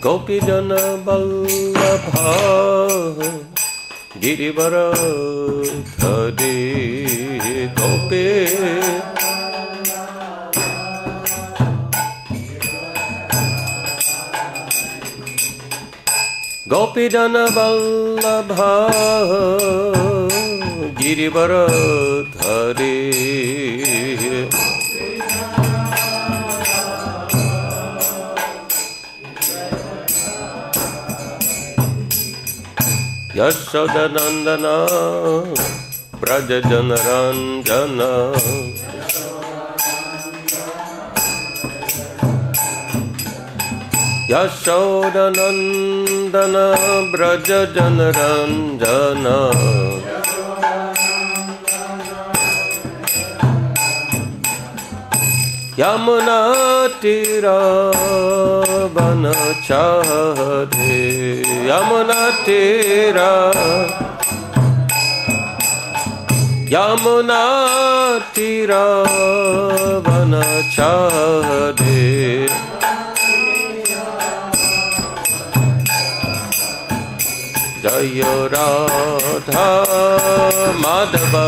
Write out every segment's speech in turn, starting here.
Gopijana Vallabha Girivaradhari Gopi Gopijana Vallabha Girivaradhari Yashodanandana Brajajanaranjana Yashodanandana Brajajanaranjana Yamuna tira vanachare Yamuna tira Yamuna tira vanachare Jaya Radha Madhava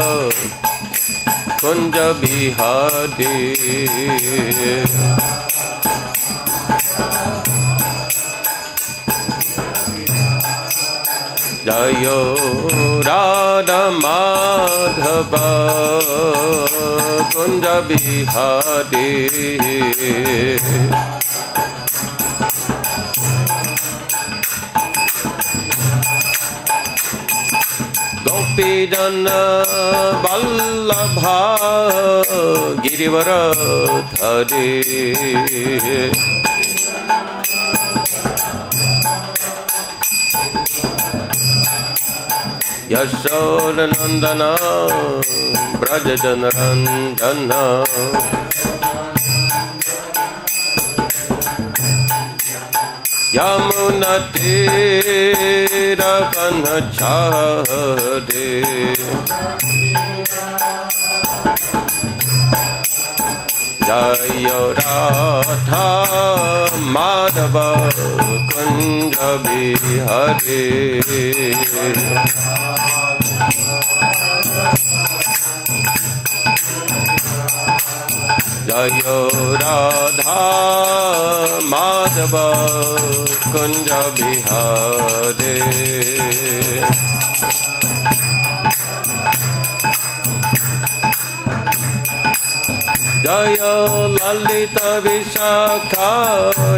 Kunja Bihari Jaya Radha Madhava Kunja Bihari Gopijana Vallabha Girivaradhari Yashodanandana Brajajanaranjana Yamuna tira vanachare Jaya Radha Madhava Kunja Bihari Jaya Radha Madhava Kunja Bihari Jaya Lalita Vishakha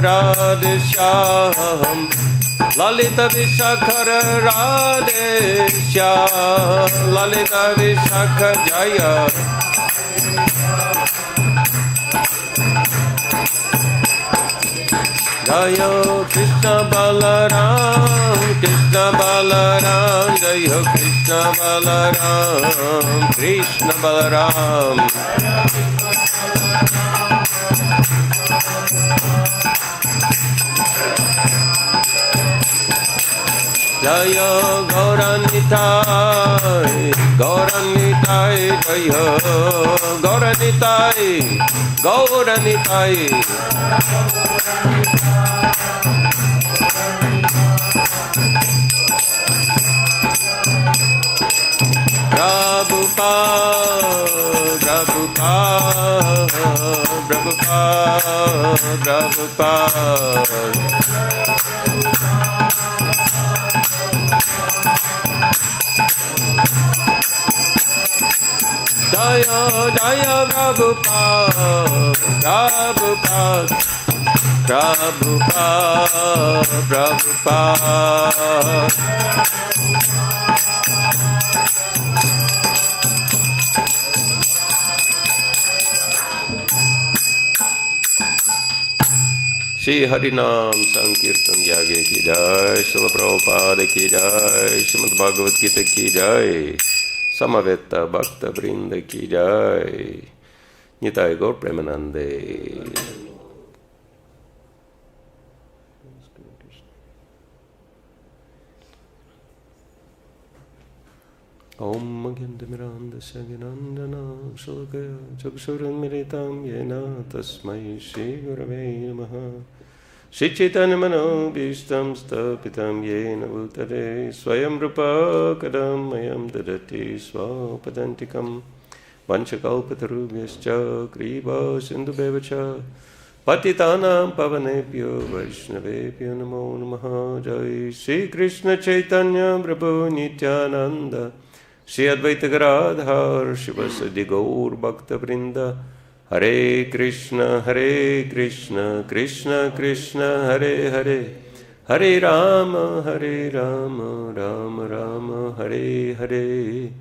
Radhishyam Lalita Vishakha Radhishyam Lalita Vishakha Jaya Jaya Kṛṣṇa Balaram Kṛṣṇa Balaram Jaya Kṛṣṇa Balaram Kṛṣṇa Balaram Jaya Gauranitai Gauranitai Jaya Gauranitai Gauranitai Prabhupada Jaya Jaya Prabhupada Shri Harinam Sankirtan Yage ki jai, Srila Prabhupada ki jai, Srimad Bhagavad-Gita ki jai, Samaveta Bhakta Vrinda ki jai, Nitai Gaur Premanande. Om Magyandamiranda Saginandana Shalakaya Chaksuran Militam Yena Tasmai Shri Gurave Namaha Shri Chaitanya Manobhishtam Stapitam Yena Bhutale Swayam Rupa Kadam Mayam Dadati Swapadantikam Vanchakalpatarubhyascha Kripa Sindhubevacha Patitanam Pavanebhyo Vaishnavebhyo Namo Namaha Jai Shri Krishna Chaitanya Prabhu Nityananda Shri Advaita Gadadhar Shivasadi Gaur Bhakta Vrinda Hare Krishna, Krishna Krishna, Hare Hare, Hare Rama, Rama Rama, Hare Hare.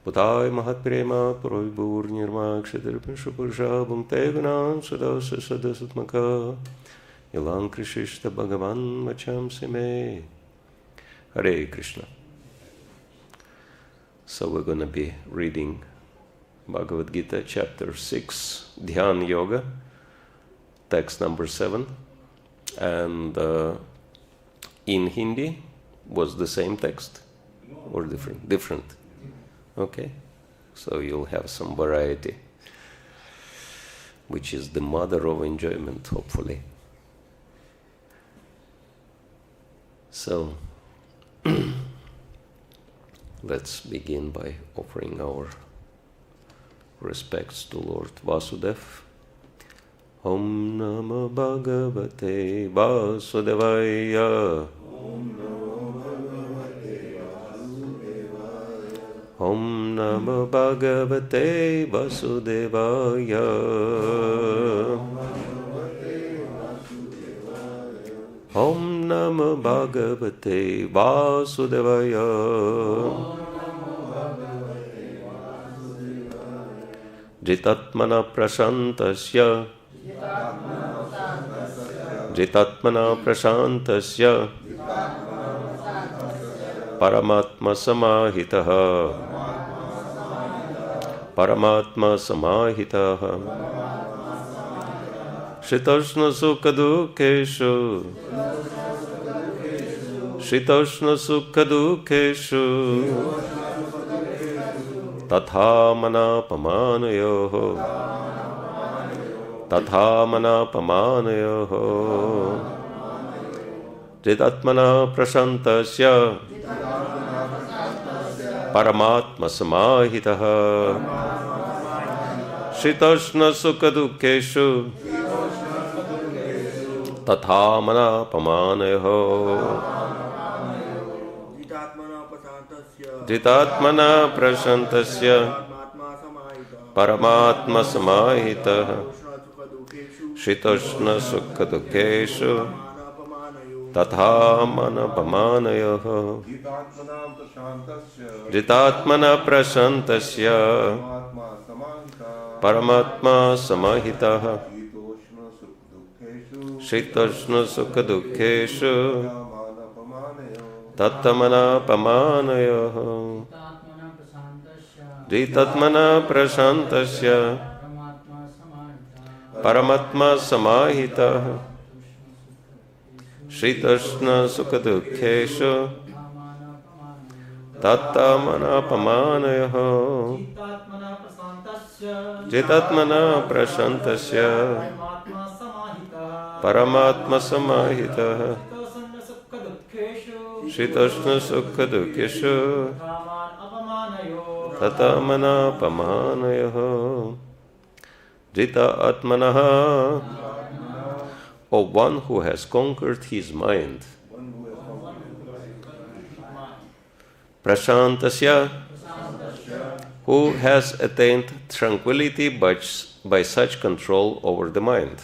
Buddhāya Mahatprema Purvibhur Nirma Kshatrapinša Purusha Bhumte Gunam Sadasa Sadasatmaka Ilang Krishishta Bhagavan Vacham Sime. Hare Krishna. So we're going to be reading Bhagavad-Gita chapter 6, Dhyan Yoga, text number 7, and in Hindi was the same text or different? Different. Okay, so you'll have some variety, which is the mother of enjoyment, hopefully. So let's begin by offering our respects to Lord Vasudeva. Om Namo Bhagavate Vasudevaya. Om Namo Bhagavate Vasudevaya. Om Namo Bhagavate Vasudevaya. Jitātmanaḥ praśāntasya. Jitātmanaḥ praśāntasya. Paramātmā samāhitaḥ. Paramātmā samāhitaḥ. śītoṣṇa-sukha-duḥkheṣu. śītoṣṇa-sukha-duḥkheṣu. tathā mānāpamānayoḥ. tathā mānāpamānayoḥ. jita-ātmanaḥ praśāntasya. Paramātmā samāhitaḥ. śītoṣṇa-sukha-duḥkheṣu. tathā mānāpamānayoḥ. jita-ātmanaḥ praśāntasya. Paramātmā samāhitaḥ. śītoṣṇa-sukha-duḥkheṣu. tathā mānāpamānayoḥ. jita-ātmanaḥ praśāntasya. Paramātmā samāhitaḥ. śītoṣṇa-sukha-duḥkheṣu. tathā mānāpamānayoḥ. jita-ātmanaḥ praśāntasya. Paramātmā samāhitaḥ. śītoṣṇa-sukha-duḥkheṣu. tathā mānāpamānayoḥ. jita-ātmanaḥ praśāntasya. Paramātmā samāhitaḥ. śītoṣṇa-sukha-duḥkheṣu. tathā mānāpamānayoḥ. jita-ātmanaḥ. Of one who has conquered his mind. praśāntasya. Who has attained tranquillity by such control over the mind.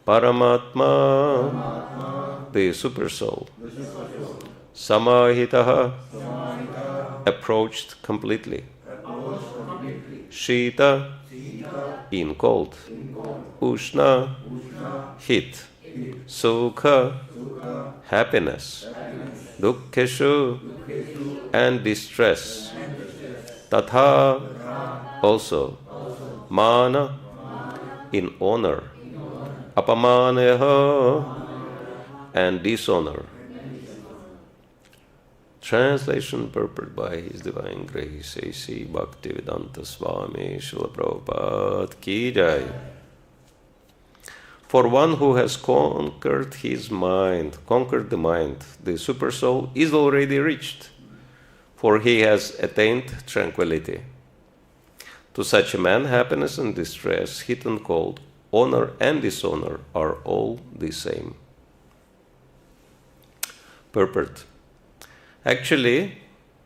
Paramātmā. The Supersoul. Samāhitaḥ. Approached completely. Śīta. In cold. uṣṇa. Heat. Sukha. Happiness. Duḥkheṣu. And distress. Tathā. Also. Māna. In honor. Apamānayoḥ. And dishonor. Translation purport by His Divine Grace A.C. Bhakti Rasayan Swami Srila Prabhupada Ki Jai. For one who has conquered the mind, the Supersoul is already reached, for he has attained tranquillity. To such a man, happiness and distress, heat and cold, honor and dishonor are all the same. Purport. Actually,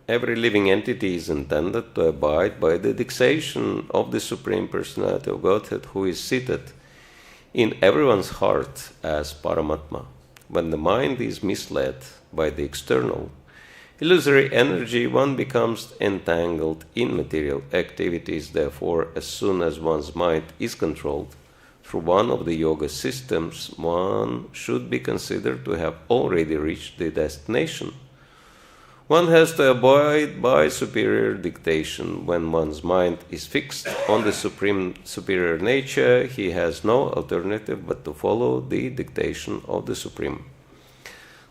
every living entity is intended to abide by the dictation of the Supreme Personality of Godhead, who is seated in everyone's heart as Paramātmā. When the mind is misled by the external, illusory energy, one becomes entangled in material activities. Therefore, as soon as one's mind is controlled through one of the yoga systems, one should be considered to have already reached the destination. One has to abide by superior dictation. When one's mind is fixed on the superior nature, he has no alternative but to follow the dictation of the Supreme.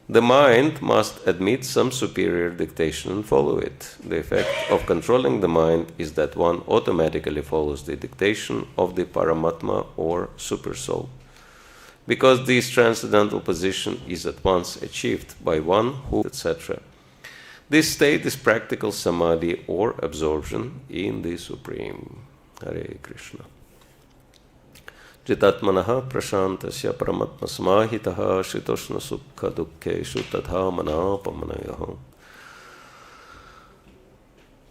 The mind must admit some superior dictation and follow it. The effect of controlling the mind is that one automatically follows the dictation of the Paramātmā or Supersoul, because this transcendental position is at once achieved by one who, etc. This state is practical samadhi or absorption in the Supreme. Hare Krishna. Jita-ātmanaḥ praśāntasya Paramātmā samāhitaḥ śītoṣṇa-sukha-duḥkheṣu tathā mānāpamānayoḥ.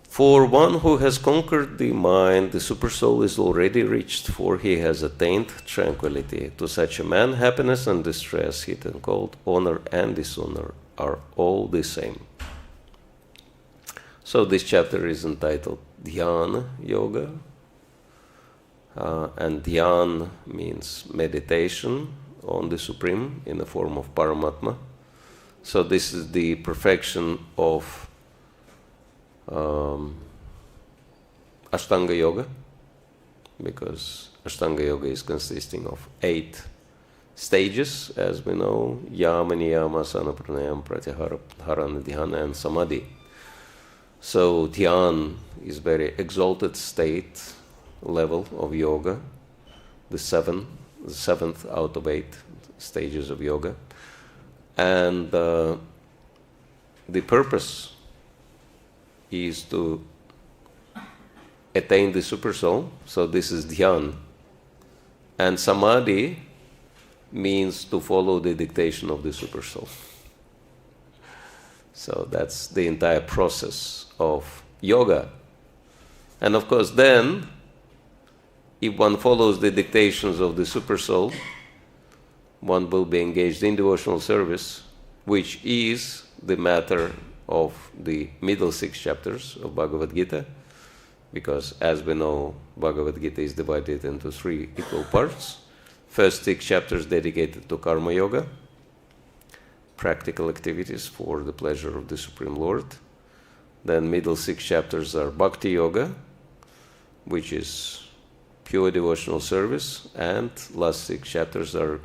For one who has conquered the mind, the Supersoul is already reached, for he has attained tranquillity. To such a man, happiness and distress, heat and cold, honor and dishonor are all the same. So this chapter is entitled Dhyana Yoga, and Dhyan means meditation on the Supreme in the form of Paramātmā. So this is the perfection of Ashtanga Yoga, because Ashtanga Yoga is consisting of 8 stages, as we know: Yama, Niyama, Asana, Pranayama, Pratyahara, Dharana, Dhyana, and Samadhi. So Dhyan is very exalted state level of yoga, the seventh out of 8 stages of yoga. And the purpose is to attain the Supersoul. So this is Dhyan. And Samadhi means to follow the dictation of the Supersoul. So that's the entire process of yoga. And of course then, if one follows the dictations of the Supersoul, one will be engaged in devotional service, which is the matter of the middle 6 chapters of Bhagavad-Gita, because as we know, Bhagavad-Gita is divided into 3 equal parts. First 6 chapters dedicated to karma yoga, practical activities for the pleasure of the Supreme Lord. Then middle 6 chapters are Bhakti Yoga, which is pure devotional service, and last 6 chapters are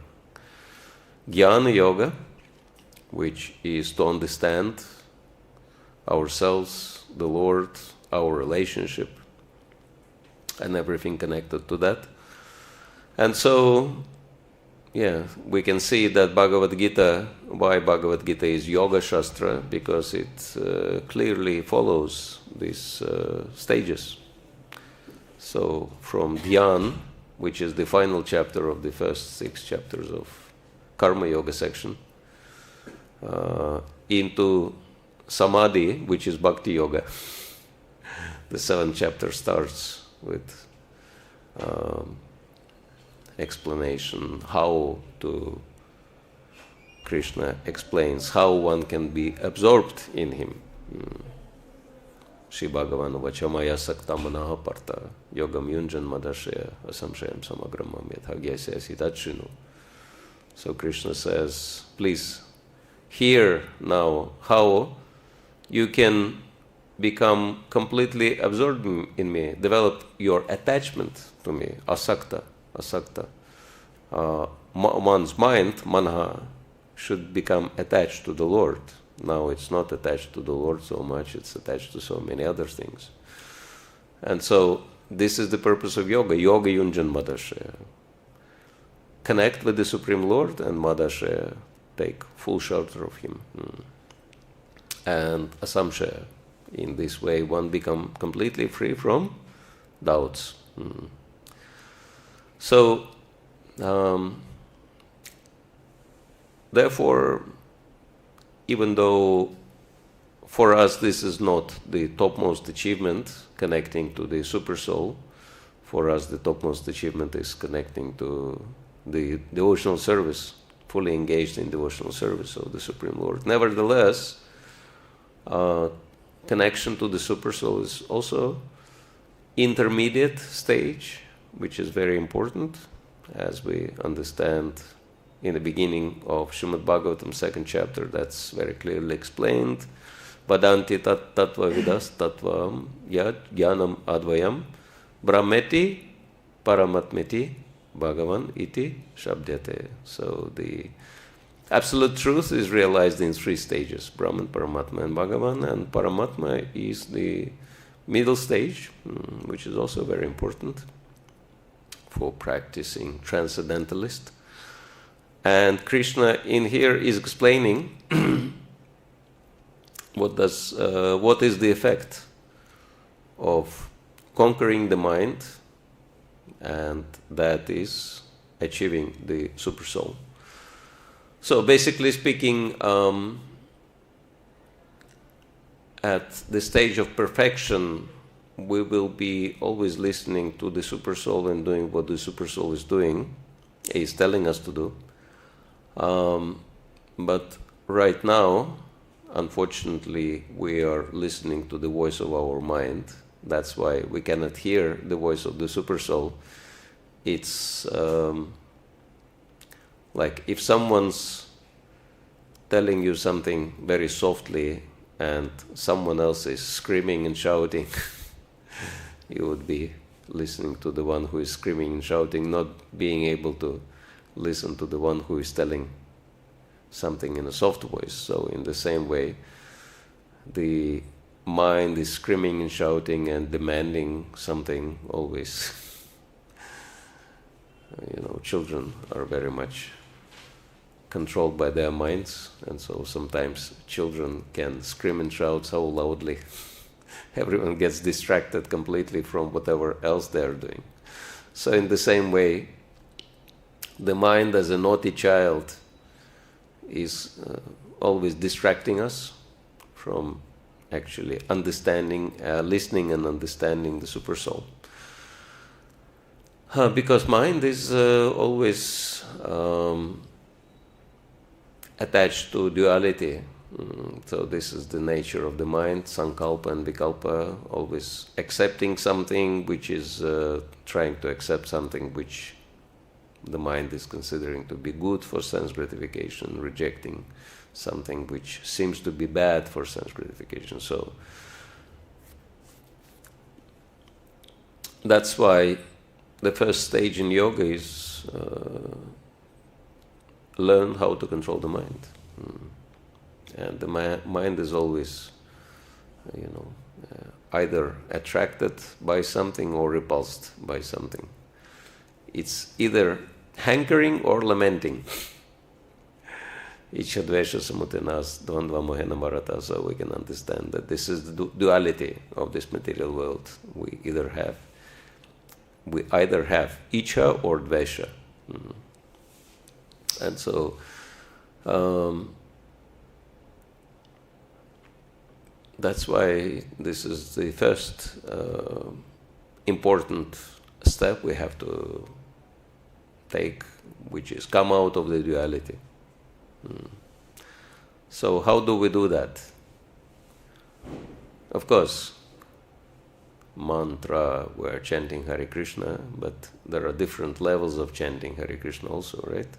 Jnana Yoga, which is to understand ourselves, the Lord, our relationship, and everything connected to that. And so, we can see that Bhagavad-Gita, why Bhagavad-Gita is Yoga Shastra, because it clearly follows these stages. So from Dhyan, which is the final chapter of the first 6 chapters of Karma Yoga section, into Samadhi, which is Bhakti Yoga. The 7th chapter starts with explanation how to, Kṛṣṇa explains how one can be absorbed in him. Shri Bhagavan vachamaya saktamanaha parta yogam yunjan madashaya asamshayam samagramam yathagyasya sitatshinu. So Kṛṣṇa says, please hear now how you can become completely absorbed in me, develop your attachment to me, asakta. One's mind, manha, should become attached to the Lord. Now it's not attached to the Lord so much, it's attached to so many other things. And so this is the purpose of yoga, yoga yunjan madashaya. connect with the Supreme Lord, and Madashaya take full shelter of him. And Asamshaya. In this way, one become completely free from doubts. So, therefore, even though for us this is not the topmost achievement, connecting to the Supersoul, for us the topmost achievement is connecting to the devotional service, fully engaged in devotional service of the Supreme Lord. Nevertheless, connection to the Supersoul is also intermediate stage, which is very important, as we understand in the beginning of Srimad Bhagavatam, 2nd chapter. That's very clearly explained. Vadanti tattva vidas tattvam yad jnanam advayam brahmeti paramatmeti bhagavan iti shabdyate. So the absolute truth is realized in 3 stages: Brahman, Paramatma, and Bhagavan. And Paramatma is the middle stage, which is also very important for practicing transcendentalist. And Kṛṣṇa in here is explaining what is the effect of conquering the mind, and that is achieving the Supersoul. So basically speaking, at the stage of perfection, we will be always listening to the Supersoul and doing what the Supersoul is doing, is telling us to do. But right now, unfortunately, we are listening to the voice of our mind. That's why we cannot hear the voice of the Supersoul. It's like if someone's telling you something very softly and someone else is screaming and shouting, you would be listening to the one who is screaming and shouting, not being able to listen to the one who is telling something in a soft voice. So in the same way, the mind is screaming and shouting and demanding something always. Children are very much controlled by their minds, and so sometimes children can scream and shout so loudly everyone gets distracted completely from whatever else they're doing. So in the same way, the mind as a naughty child is always distracting us from actually understanding, listening and understanding the Supersoul. Because mind is always attached to duality. So this is the nature of the mind, sankalpa and vikalpa, always accepting something which is trying to accept something which the mind is considering to be good for sense gratification, rejecting something which seems to be bad for sense gratification. So that's why the first stage in yoga is learn how to control the mind. And the mind is always, either attracted by something or repulsed by something. It's either hankering or lamenting. Ichha-dvesha samutenas dvandva mohena marata. So we can understand that this is the duality of this material world. We either have ichha or dvesha. And so that's why this is the first important step we have to take, which is come out of the duality. So how do we do that? Of course, mantra, we are chanting Hare Krishna, but there are different levels of chanting Hare Krishna also, right?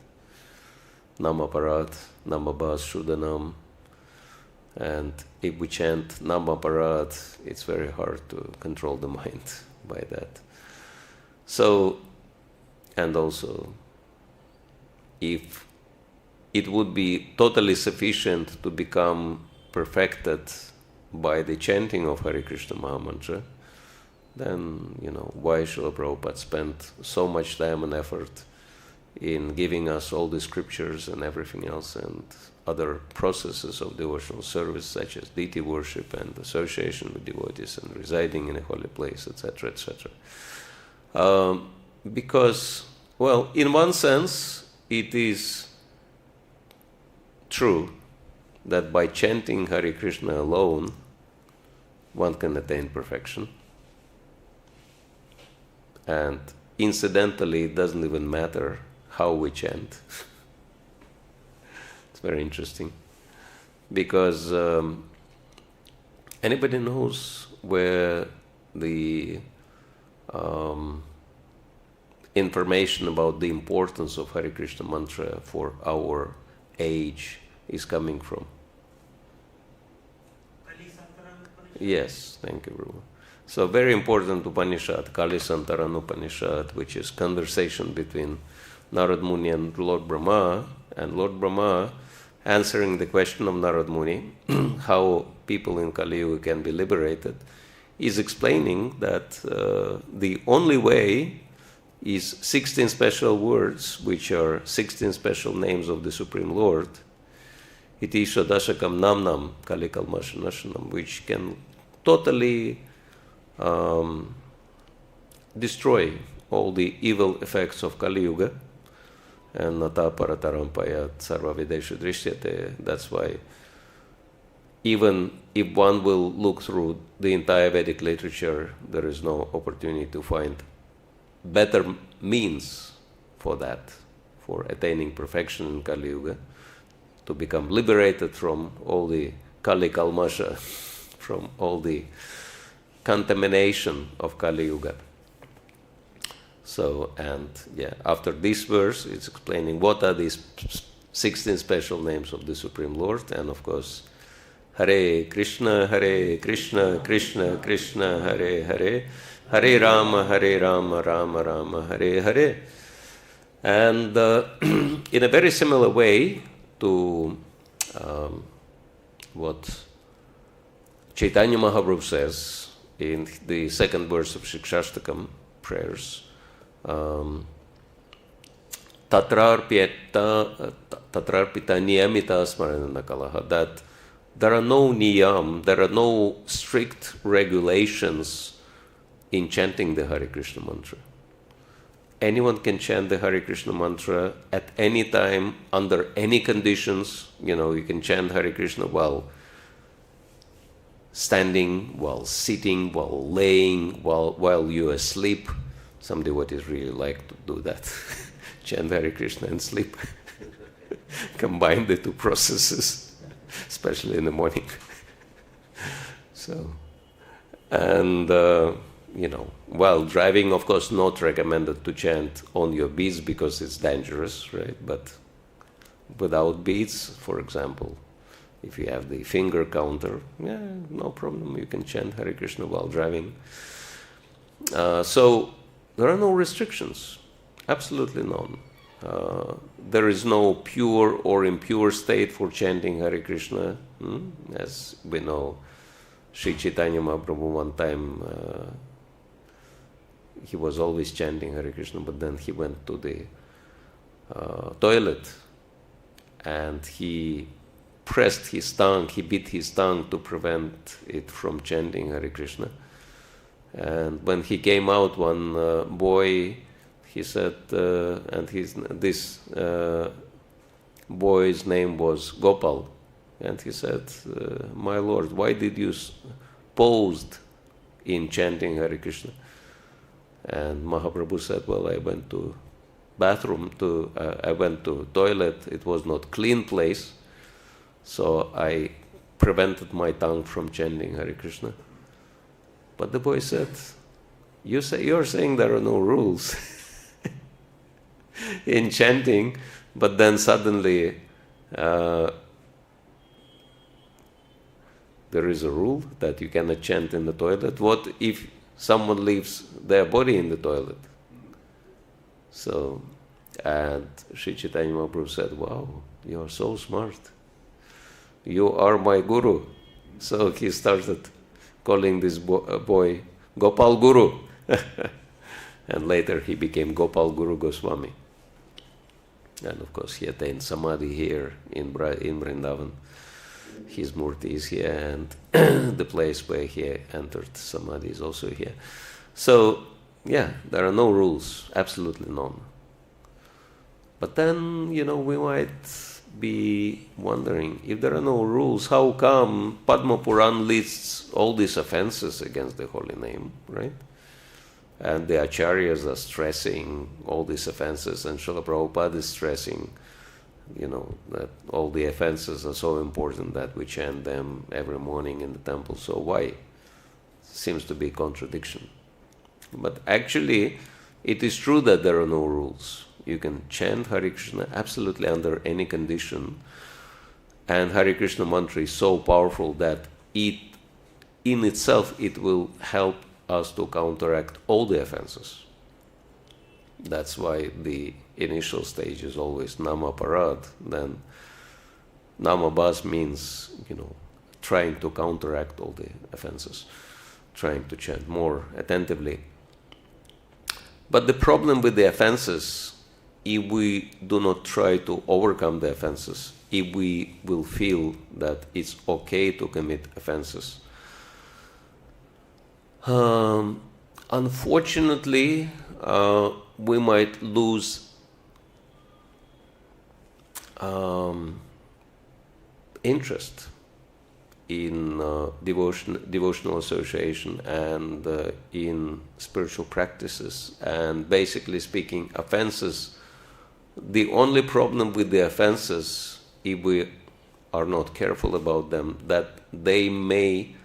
Namaparat, Namabhas, Shuddhanam. And if we chant Namaparat, it's very hard to control the mind by that. So, and also, if it would be totally sufficient to become perfected by the chanting of Hare Krishna Mahamantra, then, why Srila Prabhupada spent so much time and effort in giving us all the scriptures and everything else and other processes of devotional service such as deity worship and association with devotees and residing in a holy place, etc., etc. Because, well, in one sense, it is true that by chanting Hare Krishna alone, one can attain perfection. And incidentally, it doesn't even matter how we chant. It's very interesting. Because anybody knows where the information about the importance of Hare Krishna mantra for our age is coming from? Yes, thank you, Guru. So very important Upanishad, Kali-Santaran Upanishad, which is conversation between Narad Muni and Lord Brahma answering the question of Narad Muni, how people in Kali Yuga can be liberated, is explaining that the only way is 16 special words, which are 16 special names of the Supreme Lord, iti shodashakam namnam kalikalmashanashanam, which can totally destroy all the evil effects of Kali Yuga. And nata paratarampayat sarva videshu drishyate. That's why even if one will look through the entire Vedic literature, there is no opportunity to find better means for that, for attaining perfection in Kali Yuga, to become liberated from all the Kali Kalmasha, from all the contamination of Kali Yuga. So, and yeah, after this verse, it's explaining what are these 16 special names of the Supreme Lord, and of course, Hare Krishna, Krishna Krishna, Hare Hare, Hare Rama, Rama Rama, Hare Hare. And in a very similar way to what Chaitanya Mahaprabhu says in the second verse of Shikshashtakam prayers, tatrarpita niyamita smarana kalaha, that there are no niyam, there are no strict regulations in chanting the Hare Krishna mantra. Anyone can chant the Hare Krishna mantra at any time, under any conditions. You know, you can chant Hare Krishna while standing, while sitting, while laying, while you're asleep. Some devotees really like to do that. Chant Hare Krishna and sleep. Combine the two processes, especially in the morning. So, and while driving, of course, not recommended to chant on your beats because it's dangerous, right? But without beats, for example, if you have the finger counter, yeah, no problem. You can chant Hare Krishna while driving. So there are no restrictions, absolutely none. There is no pure or impure state for chanting Hare Krishna. As we know, Sri Chaitanya Mahaprabhu one time, he was always chanting Hare Krishna, but then he went to the toilet and he pressed his tongue, he bit his tongue to prevent it from chanting Hare Krishna. And when he came out, one boy, he said, this boy's name was Gopal, and he said, "My Lord, why did you pause in chanting Hare Krishna?" And Mahaprabhu said, "Well, I went to bathroom, I went to toilet. It was not clean place, so I prevented my tongue from chanting Hare Krishna." But the boy said, "You're saying there are no rules in chanting, but then suddenly there is a rule that you cannot chant in the toilet. What if someone leaves their body in the toilet?" So, and Sri Chaitanya Mahaprabhu said, "Wow, you are so smart. You are my guru." So he started calling this boy Gopal Guru. And later he became Gopal Guru Goswami. And of course, he attained samadhi here in Vrindavan. His murti is here, and the place where he entered samadhi is also here. So, yeah, there are no rules, absolutely none. But then, we might be wondering, if there are no rules, how come Padma Puran lists all these offenses against the holy name, right? And the acharyas are stressing all these offenses, and Srila Prabhupada is stressing, that all the offenses are so important that we chant them every morning in the temple. So why? Seems to be a contradiction. But actually, it is true that there are no rules. You can chant Hare Krishna absolutely under any condition, and Hare Krishna mantra is so powerful that in itself it will help us to counteract all the offenses. That's why the initial stage is always Namaparad. Then Namabhas means, trying to counteract all the offenses, trying to chant more attentively. But the problem with the offenses, if we do not try to overcome the offenses, if we will feel that it's okay to commit offenses, unfortunately, we might lose interest in devotional association and in spiritual practices. And basically speaking, offenses, the only problem with the offenses, if we are not careful about them, that they might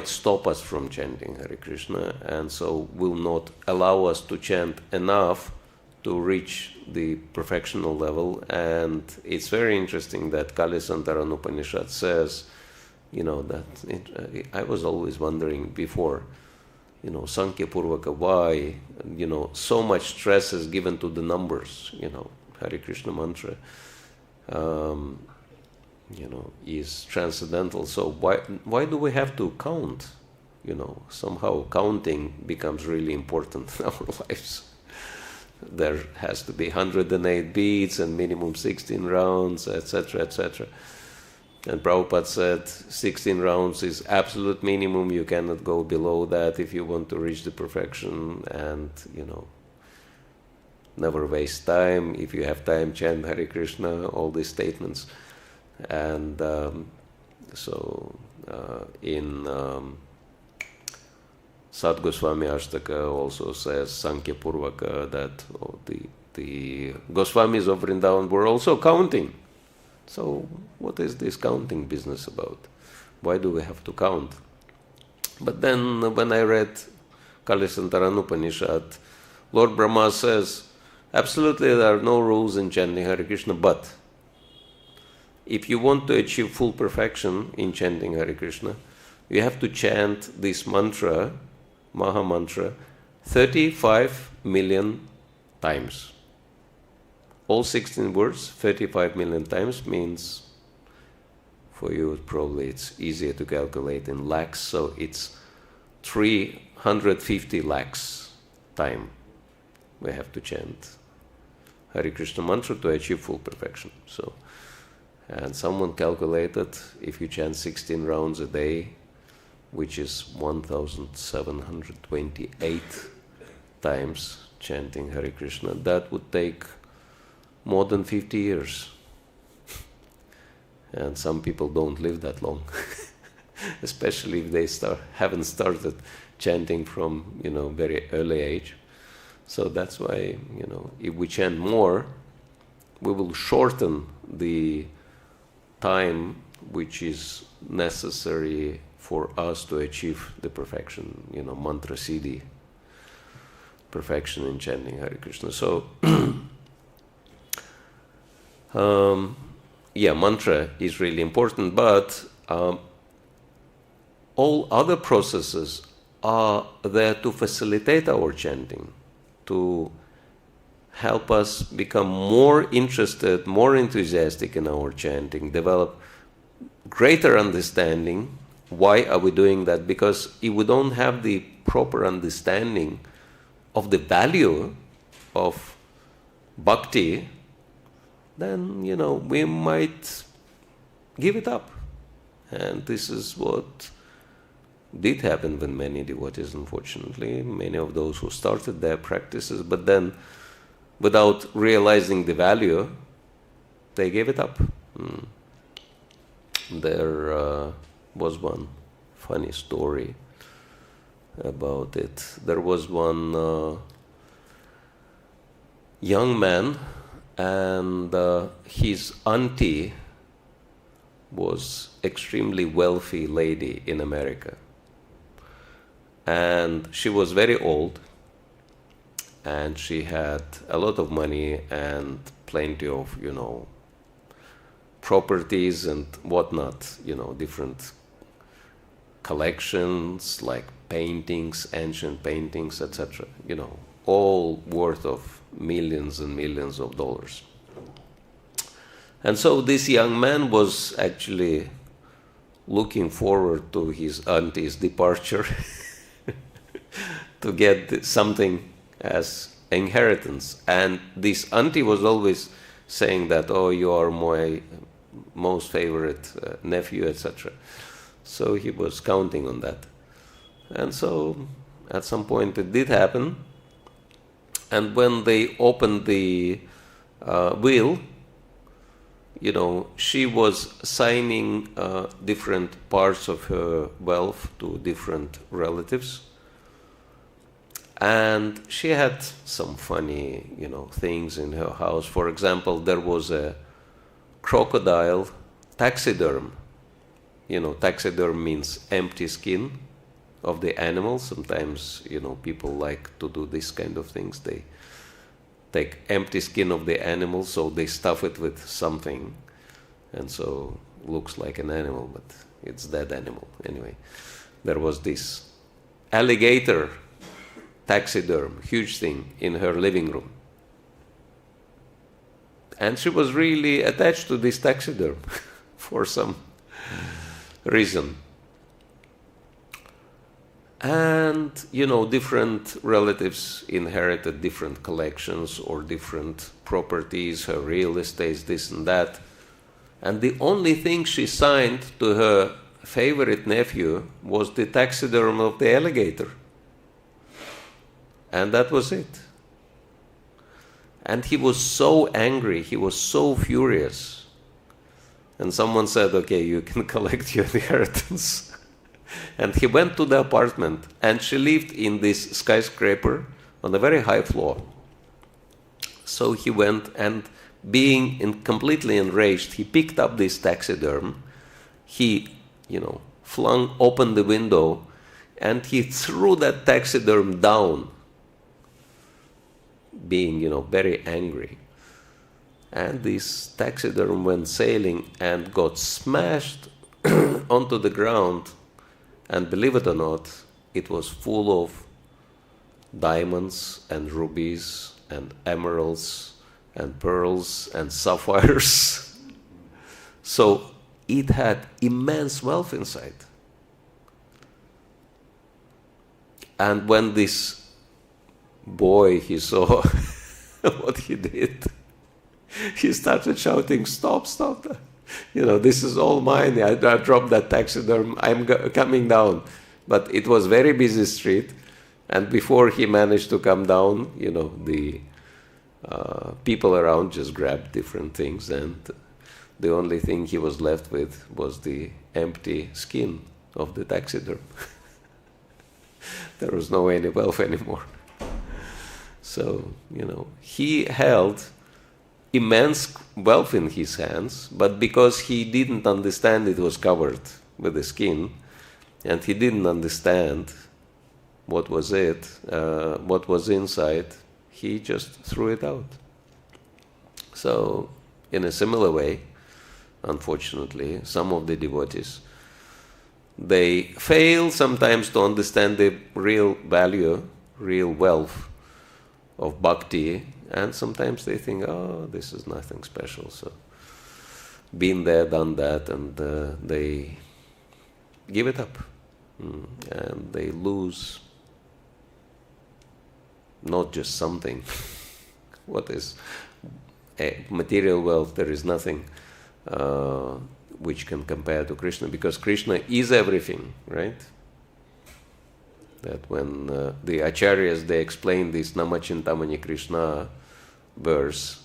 stop us from chanting Hare Krishna, and so will not allow us to chant enough to reach the perfectional level. And it's very interesting that Kali-Santaran Upanishad says, that I was always wondering before, Sankhya Purvaka, why, so much stress is given to the numbers, Hare Krishna mantra, is transcendental. So why do we have to count? Somehow counting becomes really important in our lives. There has to be 108 beats and minimum 16 rounds, etc., etc. And Prabhupada said 16 rounds is absolute minimum. You cannot go below that if you want to reach the perfection. And, never waste time. If you have time, chant Hare Krishna, all these statements. And in Sad Goswami Ashtaka also says Sankhya Purvaka, that the Goswamis of Vrindavan were also counting. So what is this counting business about? Why do we have to count? But then when I read Kali-Santaran Upanishad, Lord Brahma says, absolutely there are no rules in chanting Hare Krishna, but if you want to achieve full perfection in chanting Hare Krishna, you have to chant this mantra, Maha Mantra, 35 million times. All 16 words, 35 million times means, for you probably it's easier to calculate in lakhs, so it's 350 lakhs time we have to chant Hare Krishna mantra to achieve full perfection. So, and someone calculated, if you chant 16 rounds a day, which is 1,728 times chanting Hare Krishna, that would take more than 50 years. And some people don't live that long, especially if they haven't started chanting from very early age. So that's why if we chant more, we will shorten the time which is necessary for us to achieve the perfection, mantra siddhi, perfection in chanting Hare Krishna. So mantra is really important, but all other processes are there to facilitate our chanting, to help us become more interested, more enthusiastic in our chanting, develop greater understanding. Why are we doing that? Because if we don't have the proper understanding of the value of bhakti, then, we might give it up. And this is what did happen with many devotees, unfortunately. Many of those who started their practices, but then, without realizing the value, they gave it up. There was one funny story about it. There was one young man, and his auntie was extremely wealthy lady in America. And she was very old, and she had a lot of money and plenty of, properties and whatnot, different collections like paintings, ancient paintings, etc., all worth of millions and millions of dollars. And so this young man was actually looking forward to his auntie's departure to get something as inheritance. And this auntie was always saying that, oh, you are my most favorite nephew, etc. So he was counting on that. And so at some point it did happen. And when they opened the will, she was signing different parts of her wealth to different relatives. And she had some funny, things in her house. For example, there was a crocodile taxiderm. Taxiderm means empty skin of the animal. Sometimes, people like to do this kind of things. They take empty skin of the animal, so they stuff it with something, and so it looks like an animal, but it's dead animal. Anyway, there was this alligator taxiderm, huge thing, in her living room. And she was really attached to this taxiderm for some reason. And, different relatives inherited different collections or different properties, her real estates, this and that. And the only thing she signed to her favorite nephew was the taxiderm of the alligator. And that was it. And he was so angry, he was so furious. And someone said, okay, you can collect your inheritance. And he went to the apartment, and she lived in this skyscraper on a very high floor. So he went, and being completely enraged, he picked up this taxiderm, he, flung open the window, and he threw that taxiderm down, being, very angry. And this taxiderm went sailing and got smashed onto the ground. And believe it or not, it was full of diamonds and rubies and emeralds and pearls and sapphires. So it had immense wealth inside. And when this boy, he saw what he did, he started shouting, stop, stop. This is all mine. I dropped that taxiderm. I'm coming down. But it was very busy street. And before he managed to come down, the people around just grabbed different things. And the only thing he was left with was the empty skin of the taxiderm. There was no any wealth anymore. So, he held immense wealth in his hands, but because he didn't understand it was covered with the skin, and he didn't understand what was inside, he just threw it out. So, in a similar way, unfortunately, some of the devotees, they fail sometimes to understand the real value, real wealth of bhakti, and sometimes they think, oh, this is nothing special. So, been there, done that, and they give it up. And they lose not just something. What is material wealth, there is nothing which can compare to Kṛṣṇa, because Kṛṣṇa is everything, right? That when the acharyas, they explain this Namachintamani Kṛṣṇa verse,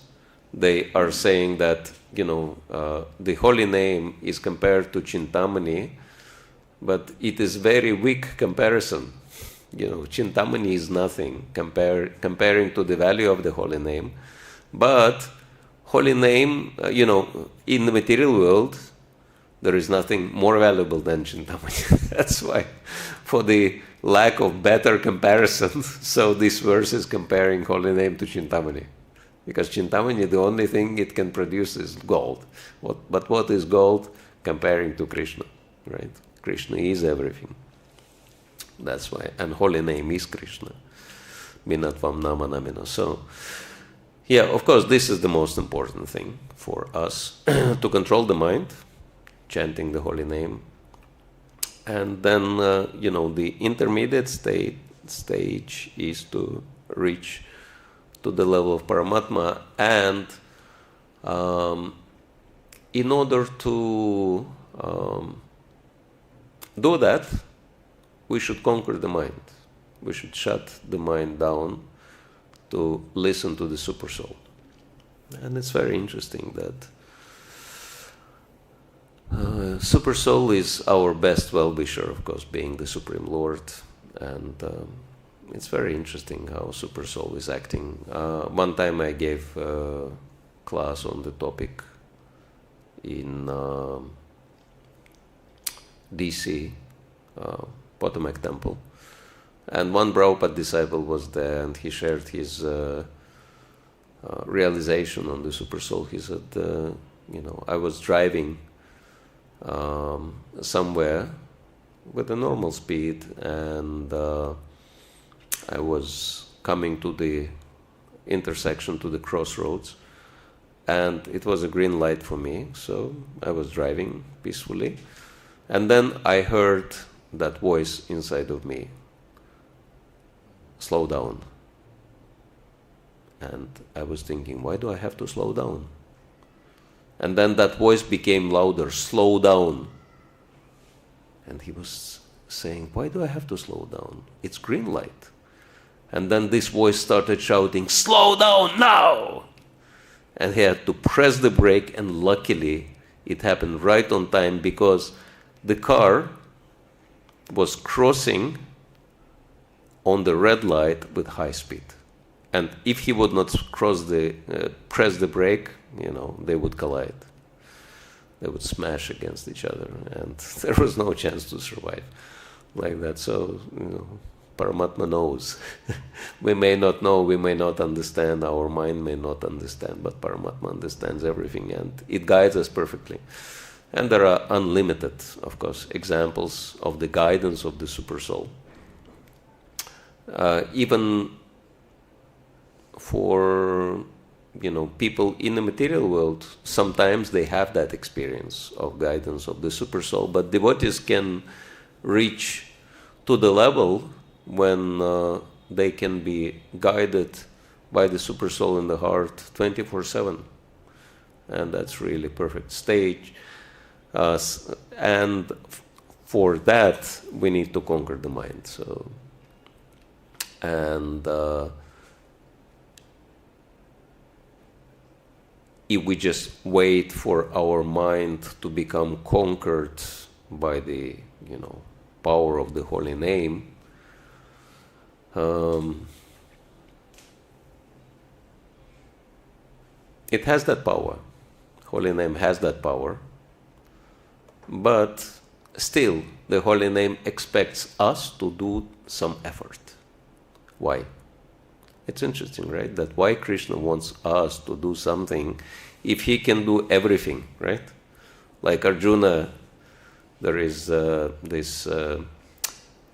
they are saying that, the holy name is compared to Chintamani, but it is very weak comparison. Chintamani is nothing comparing to the value of the holy name. But holy name, in the material world, there is nothing more valuable than Chintamani. That's why, for the lack of better comparison, so this verse is comparing holy name to Chintamani. Because Chintamani, the only thing it can produce is gold. But what is gold comparing to Kṛṣṇa, right? Kṛṣṇa is everything. That's why. And holy name is Kṛṣṇa. Minatvam namanamino. So, yeah, of course, this is the most important thing for us, to control the mind, chanting the holy name. And then, the intermediate stage is to reach to the level of Paramātmā. And in order to do that, we should conquer the mind. We should shut the mind down to listen to the Supersoul. And it's very interesting that Supersoul is our best well-wisher, of course, being the Supreme Lord. And it's very interesting how Supersoul is acting. One time I gave a class on the topic in DC, Potomac Temple. And one Prabhupada disciple was there, and he shared his realization on the Supersoul. He said, I was driving somewhere with a normal speed, and I was coming to the intersection, to the crossroads, and it was a green light for me, so I was driving peacefully. And then I heard that voice inside of me, slow down. And I was thinking, why do I have to slow down? And then that voice became louder, slow down. And he was saying, why do I have to slow down? It's green light. And then this voice started shouting, slow down now! And he had to press the brake, and luckily it happened right on time, because the car was crossing on the red light with high speed. And if he would not press the brake, they would collide. They would smash against each other, and there was no chance to survive like that. So, Paramātmā knows. We may not know, we may not understand, our mind may not understand, but Paramātmā understands everything, and it guides us perfectly. And there are unlimited, of course, examples of the guidance of the Supersoul. Even for people in the material world, sometimes they have that experience of guidance of the Supersoul, but devotees can reach to the level when they can be guided by the Supersoul in the heart 24/7, and that's really perfect stage. And for that, we need to conquer the mind. So, and if we just wait for our mind to become conquered by the power of the holy name, it has that power. Holy name has that power. But still, the holy name expects us to do some effort. Why? It's interesting, right? That why Kṛṣṇa wants us to do something if he can do everything, right? Like Arjuna, there is this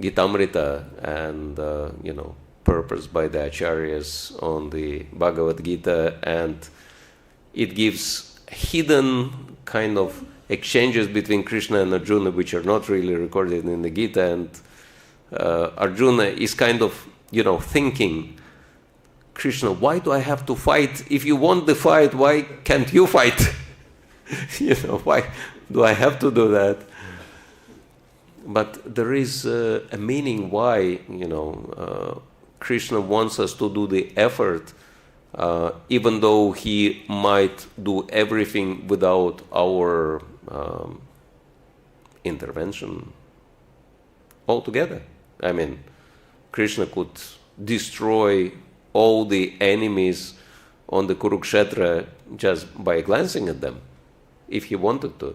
Gītamrita and purposed by the acharyas on the Bhagavad-Gita, and it gives hidden kind of exchanges between Kṛṣṇa and Arjuna which are not really recorded in the Gita, and Arjuna is kind of thinking, Kṛṣṇa, why do I have to fight? If you want the fight, why can't you fight? Why do I have to do that? But there is a meaning why, Kṛṣṇa wants us to do the effort, even though he might do everything without our intervention altogether. I mean, Kṛṣṇa could destroy all the enemies on the Kurukshetra just by glancing at them, if he wanted to.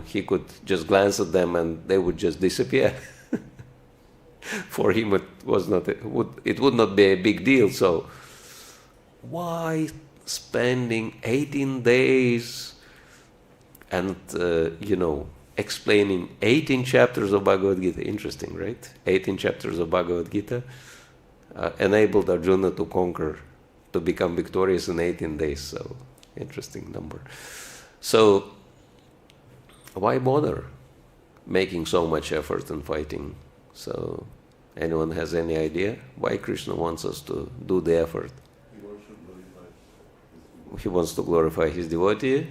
He could just glance at them and they would just disappear. For him, it would not be a big deal. So, why spending 18 days and explaining 18 chapters of Bhagavad-Gita? Interesting, right? 18 chapters of Bhagavad-Gita enabled Arjuna to conquer, to become victorious in 18 days. So, interesting number. So, why bother making so much effort and fighting? So, anyone has any idea why Kṛṣṇa wants us to do the effort? He wants to glorify his devotee.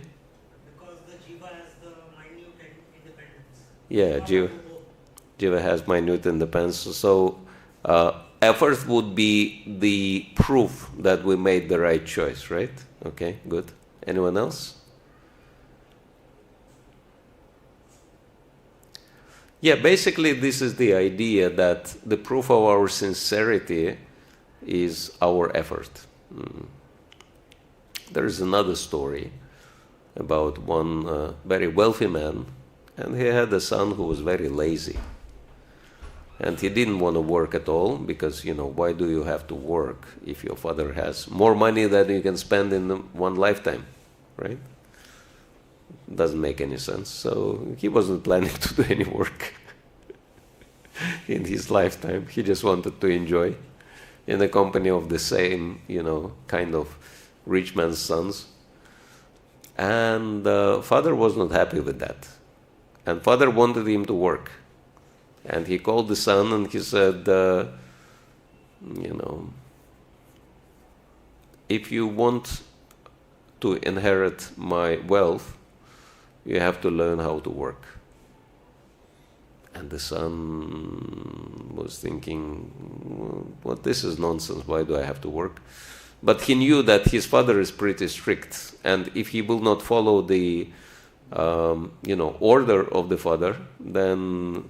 Because the jiva has the minute independence. Yeah, jiva has minute independence. So, effort would be the proof that we made the right choice, right? Okay, good. Anyone else? Yeah, basically this is the idea that the proof of our sincerity is our effort. There is another story about one very wealthy man, and he had a son who was very lazy. And he didn't want to work at all because, why do you have to work if your father has more money than you can spend in one lifetime, right? Doesn't make any sense. So he wasn't planning to do any work in his lifetime. He just wanted to enjoy in the company of the same, kind of rich man's sons. And father was not happy with that. And father wanted him to work. And he called the son and he said, if you want to inherit my wealth, you have to learn how to work. And the son was thinking, well, this is nonsense. Why do I have to work? But he knew that his father is pretty strict. And if he will not follow the order of the father, then,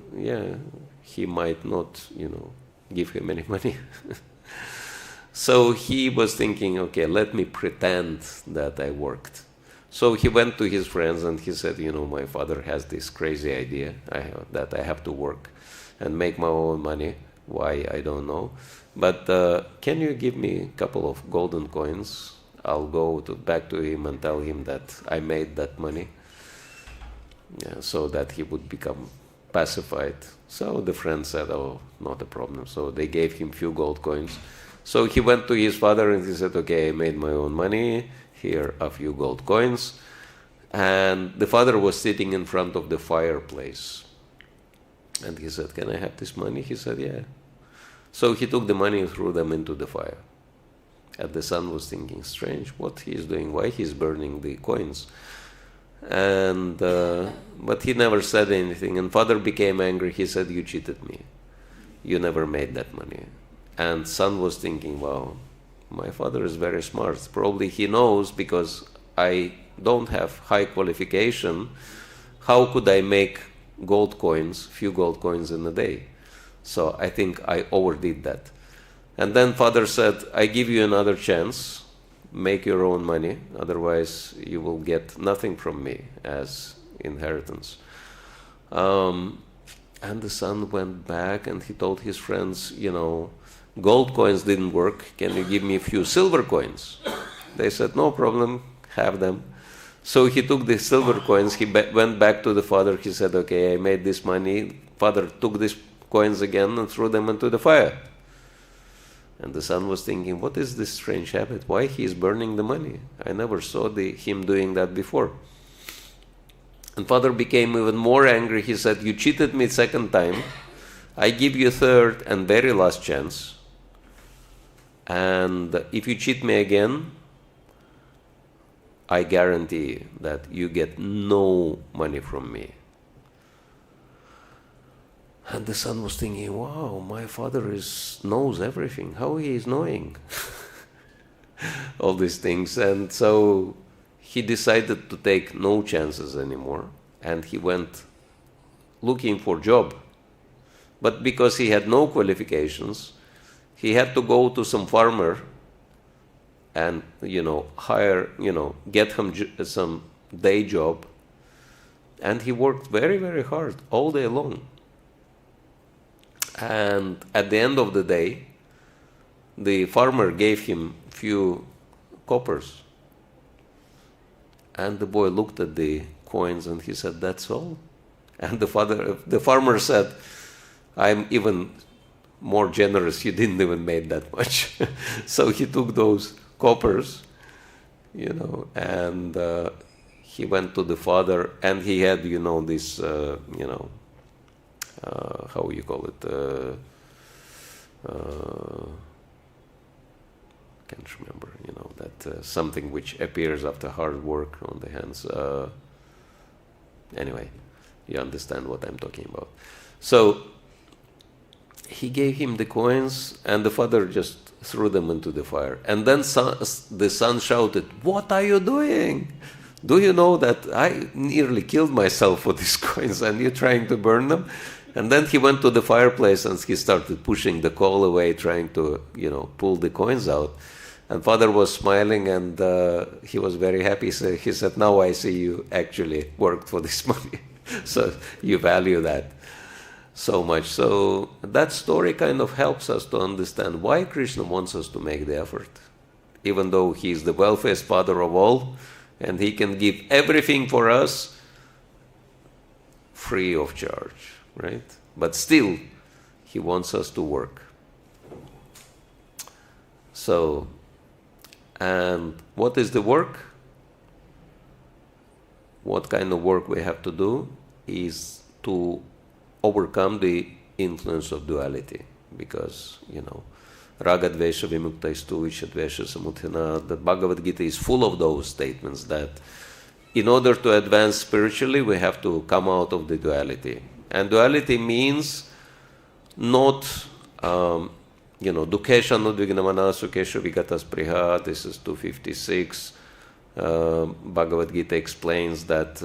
he might not, give him any money. So he was thinking, okay, let me pretend that I worked. So he went to his friends and he said, my father has this crazy idea that I have to work and make my own money. Why, I don't know. But can you give me a couple of golden coins? I'll go back to him and tell him that I made that money, so that he would become pacified. So the friend said, oh, not a problem. So they gave him few gold coins. So he went to his father and he said, okay, I made my own money. Here are a few gold coins. And the father was sitting in front of the fireplace. And he said, can I have this money? He said, yeah. So he took the money and threw them into the fire. And the son was thinking, strange, what he is doing, why he is burning the coins. And but he never said anything. And father became angry. He said, you cheated me. You never made that money. And son was thinking, wow, my father is very smart. Probably he knows because I don't have high qualification. How could I make gold coins, few gold coins in a day? So I think I overdid that. And then father said, I give you another chance. Make your own money. Otherwise, you will get nothing from me as inheritance. And the son went back and he told his friends, gold coins didn't work. Can you give me a few silver coins? They said, no problem, have them. So he took the silver coins. He went back to the father. He said, okay, I made this money. Father took these coins again and threw them into the fire. And the son was thinking, what is this strange habit? Why he is burning the money? I never saw him doing that before. And father became even more angry. He said, you cheated me second time. I give you third and very last chance. And if you cheat me again, I guarantee that you get no money from me. And the son was thinking, wow, my father knows everything. How he is knowing all these things? And so he decided to take no chances anymore. And he went looking for a job. But because he had no qualifications, he had to go to some farmer and, hire, get him some day job. And he worked very, very hard all day long. And at the end of the day, the farmer gave him few coppers. And the boy looked at the coins and he said, that's all. And the farmer said, I'm even more generous, you didn't even make that much. So he took those coppers, and he went to the father, and he had, this, how you call it, can't remember, that something which appears after hard work on the hands. Anyway, you understand what I'm talking about. So he gave him the coins, and the father just threw them into the fire. And then the son shouted, what are you doing? Do you know that I nearly killed myself for these coins and you're trying to burn them? And then he went to the fireplace and he started pushing the coal away, trying to, pull the coins out. And father was smiling, and he was very happy. So he said, now I see you actually worked for this money. So you value that so much. So that story kind of helps us to understand why Kṛṣṇa wants us to make the effort. Even though he is the wealthiest father of all, and he can give everything for us free of charge, right? But still, he wants us to work. So, and what is the work? What kind of work we have to do is to overcome the influence of duality, because, raga dvesha vimuktaistu ichadvesha samudhana, the Bhagavad-Gita is full of those statements that in order to advance spiritually, we have to come out of the duality. And duality means not, dukkheṣṇa-sukha-duḥkheṣu sukheṣu vigata-spriha. This is 256. Bhagavad-Gita explains that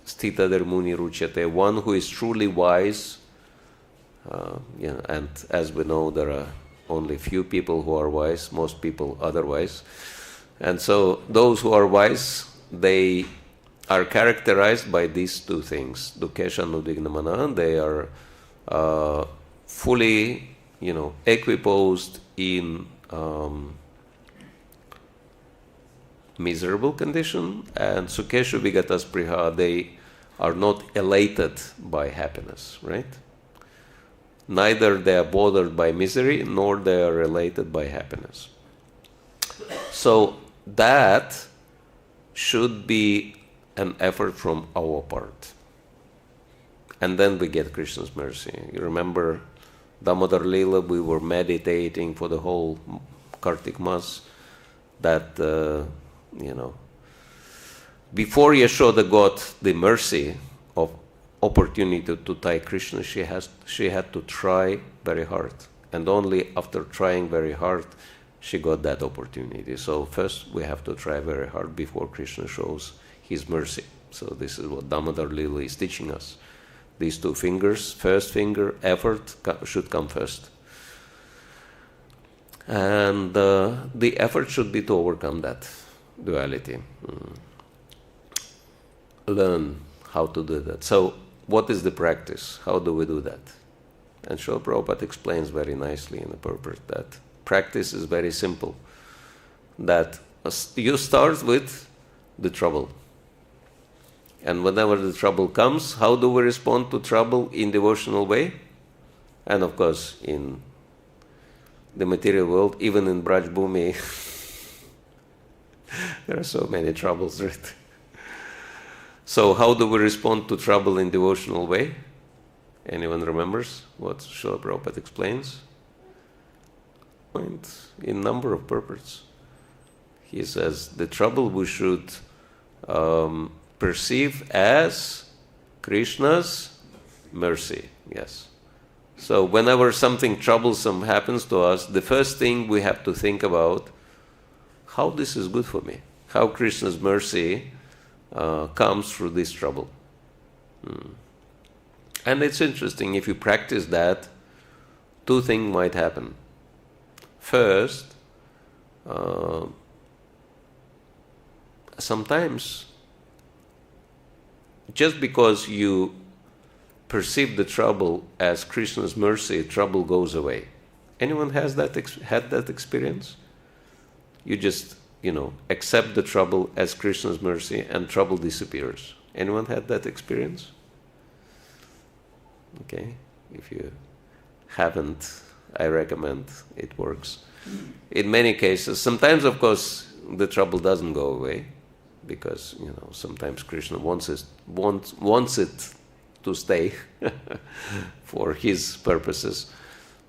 sthita dharmuni ruchyate, one who is truly wise, and as we know, there are only few people who are wise, most people otherwise. And so those who are wise, they are characterized by these two things. Dukkheṣṇa-sukha-duḥkheṣu, they are fully, equiposed in miserable condition, and sukheṣu vigata-spriha, they are not elated by happiness, right? Neither they are bothered by misery, nor they are elated by happiness. So that should be an effort from our part. And then we get Krishna's mercy. You remember Damodar Lila, we were meditating for the whole Kartik Mas, that, before Yashoda got the mercy of opportunity to tie Krishna, she had to try very hard. And only after trying very hard, she got that opportunity. So first we have to try very hard before Krishna shows his mercy. So this is what Damodar Lila is teaching us. These two fingers, first finger, effort should come first. And the effort should be to overcome that duality. Learn how to do that. So what is the practice? How do we do that? And Srila Prabhupada explains very nicely in the Purport that practice is very simple. That you start with the trouble. And whenever the trouble comes, how do we respond to trouble in devotional way? And of course, in the material world, even in Braj Bhumi, there are so many troubles, right? So how do we respond to trouble in devotional way? Anyone remembers what Srila Prabhupada explains? point in number of purports. He says the trouble we should perceive as Krishna's mercy. Yes. So whenever something troublesome happens to us, the first thing we have to think about, how this is good for me, how Krishna's mercy comes through this trouble. And it's interesting, if you practice that, two things might happen. First, sometimes just because you perceive the trouble as Krishna's mercy, trouble goes away. Anyone has that had that experience? You just, accept the trouble as Krishna's mercy and trouble disappears. Anyone had that experience? Okay, if you haven't, I recommend it works. In many cases, sometimes of course the trouble doesn't go away because sometimes Krishna wants it to stay for his purposes.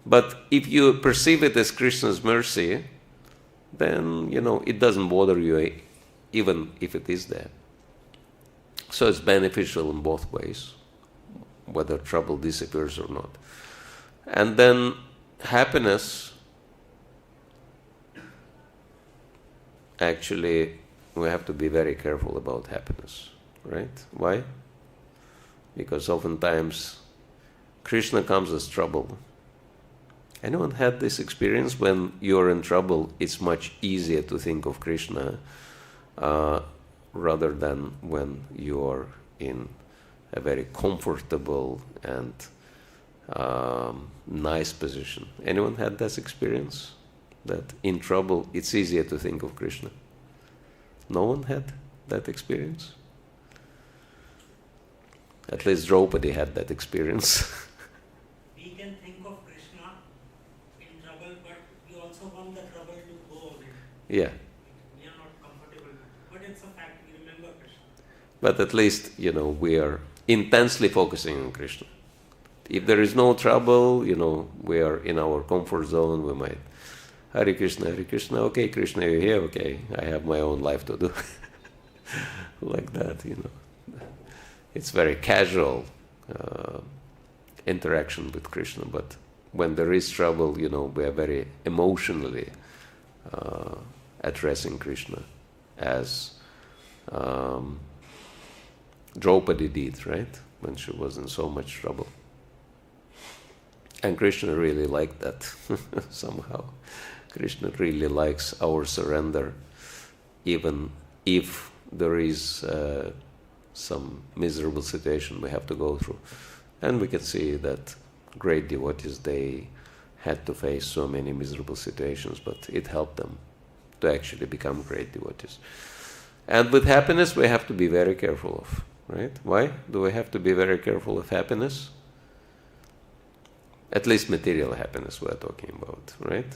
But if you perceive it as Krishna's mercy, then it doesn't bother you even if it is there. So it's beneficial in both ways, whether trouble disappears or not. And then happiness, actually we have to be very careful about happiness, right? Why? Because oftentimes Krishna comes as trouble. Anyone had this experience? When you're in trouble, it's much easier to think of Krishna rather than when you're in a very comfortable and nice position. Anyone had this experience? That in trouble, it's easier to think of Krishna? No one had that experience? At least Draupadi had that experience. We can think of Krishna in trouble, but we also want the trouble to go away. Yeah. We are not comfortable. But it's a fact, we remember Krishna. But at least, we are intensely focusing on Krishna. If there is no trouble, we are in our comfort zone, we might, Hare Krishna, okay, Krishna, you're here, okay, I have my own life to do. Like that, It's very casual interaction with Krishna, but when there is trouble, we are very emotionally addressing Krishna, as Draupadi did, right? When she was in so much trouble. And Krishna really liked that somehow. Krishna really likes our surrender, even if there is some miserable situation we have to go through. And we can see that great devotees, they had to face so many miserable situations, but it helped them to actually become great devotees. And with happiness, we have to be very careful of, right? Why do we have to be very careful of happiness? At least material happiness we are talking about, right?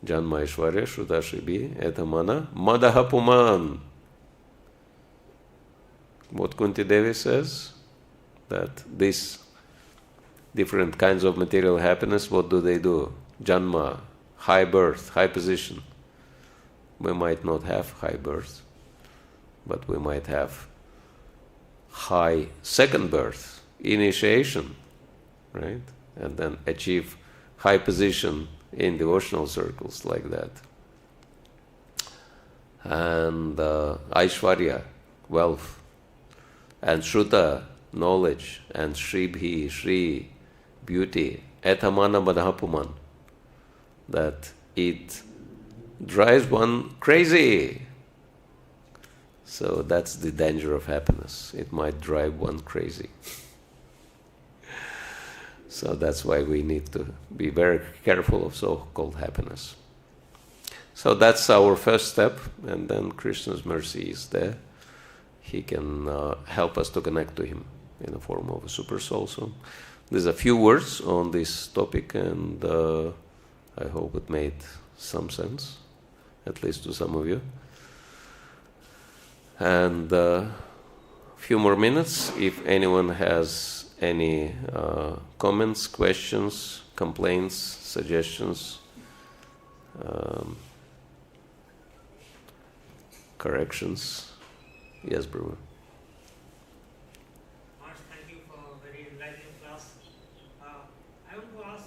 Janma Aishwarya Shrudashribi Eta Mana Madaha Puman. What Kunti Devi says, that these different kinds of material happiness, what do? Janma, high birth, high position. We might not have high birth, but we might have high second birth, initiation, right? And then achieve high position in devotional circles like that. And Aishwarya, wealth, and Shruta, knowledge, and Shribhi, Shri, beauty, etamana badhapuman, that it drives one crazy. So that's the danger of happiness. It might drive one crazy. So that's why we need to be very careful of so-called happiness. So that's our first step, and then Krishna's mercy is there. He can help us to connect to Him in the form of a Supersoul. So there's a few words on this topic, and I hope it made some sense, at least to some of you. And a few more minutes, if anyone has any comments, questions, complaints, suggestions, corrections? Yes, Brahma. Maharaj, thank you for a very enlightening class. I want to ask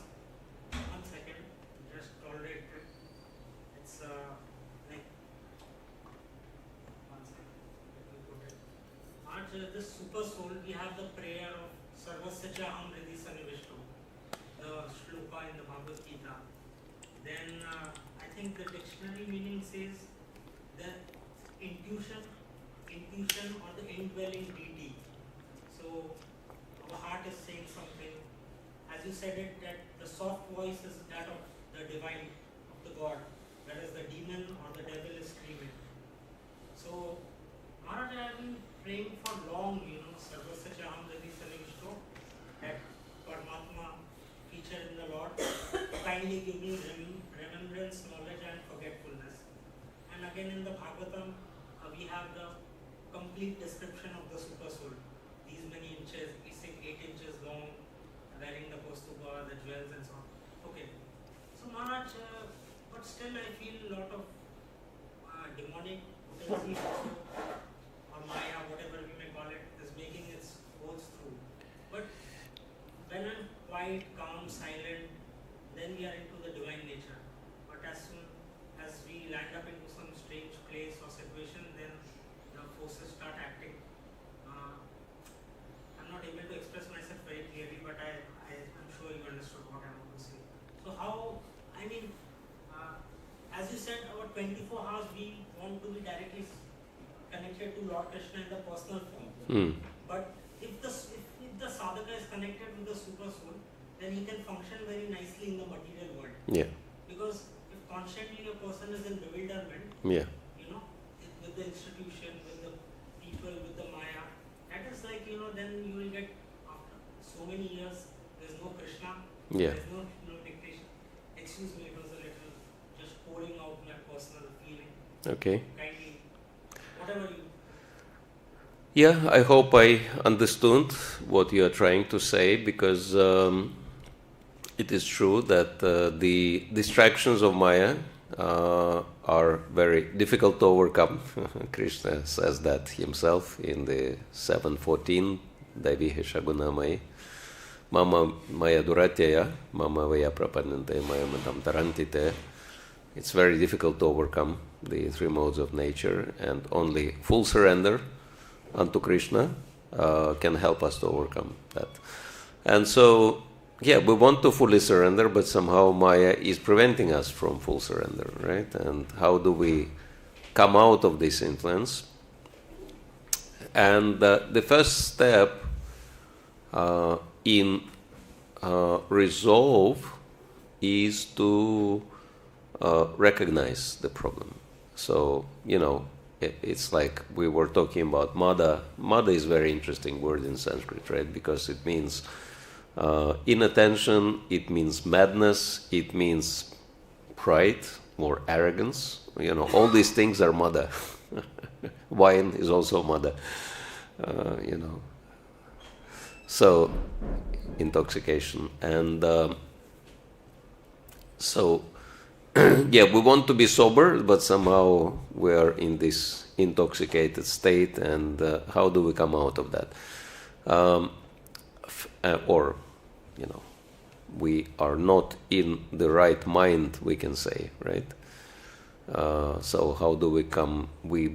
1 second, just tolerate it. It's like 1 second. Let me put it. Maharaj, this Supersoul, we have the prayer of Sarvasya Aham Hridi Sanivishto, the shloka in the Bhagavad-Gita. Then I think the dictionary meaning says that intuition or the indwelling deity. So our heart is saying something. As you said it, that the soft voice is that of the divine, of the God. That is the demon or the devil is screaming. So Maharaj, I have been praying for long, Sarvasya Aham Hridi Sanivishto, that Paramātmā feature in the Lord, kindly give me remembrance, knowledge and forgetfulness. And again in the Bhagavatam, we have the complete description of the Supersoul. These many inches, he's 8 inches long, wearing the kostuba, the jewels and so on. Okay. So Maharaj, but still I feel a lot of demonic potency also, or Maya, whatever we may call it, is making its course through. But when I'm quiet, calm, silent, then we are into the divine nature. But as soon as we land up into some strange place or situation, then the forces start acting. I'm not able to express myself very clearly, but I'm sure you understood what I want to say. So how, as you said, our 24 hours we want to be directly connected to Lord Kṛṣṇa in the personal form. But if the sadhaka is connected with the Supersoul, then he can function very nicely in the material world. Yeah. Because if constantly a person is in bewilderment, Yeah. with the institution, with the people, with the Maya, that is like, then you will get, after so many years, there's no Kṛṣṇa, Yeah. there's no dictation. Excuse me, it was a little just pouring out my personal feeling. Okay. Kindly, whatever you. Yeah, I hope I understood what you are trying to say, because it is true that the distractions of Maya are very difficult to overcome. Kṛṣṇa says that himself in the 7:14, Devi Shagunamai, Mama Maya Duratyaya, Mama Vaya Prapannante, Maya Madam Tarantite. It's very difficult to overcome the three modes of nature, and only full surrender unto Kṛṣṇa can help us to overcome that. And so, yeah, we want to fully surrender, but somehow Maya is preventing us from full surrender, right? And how do we come out of this influence? And the first step in resolve is to recognize the problem. So, it's like we were talking about mada. Mada is a very interesting word in Sanskrit, right? Because it means inattention, it means madness, it means pride or arrogance. All these things are mada. Wine is also mada. So, intoxication. And so, yeah, we want to be sober, but somehow we are in this intoxicated state, and how do we come out of that? Or, we are not in the right mind, we can say, right? So how do we come to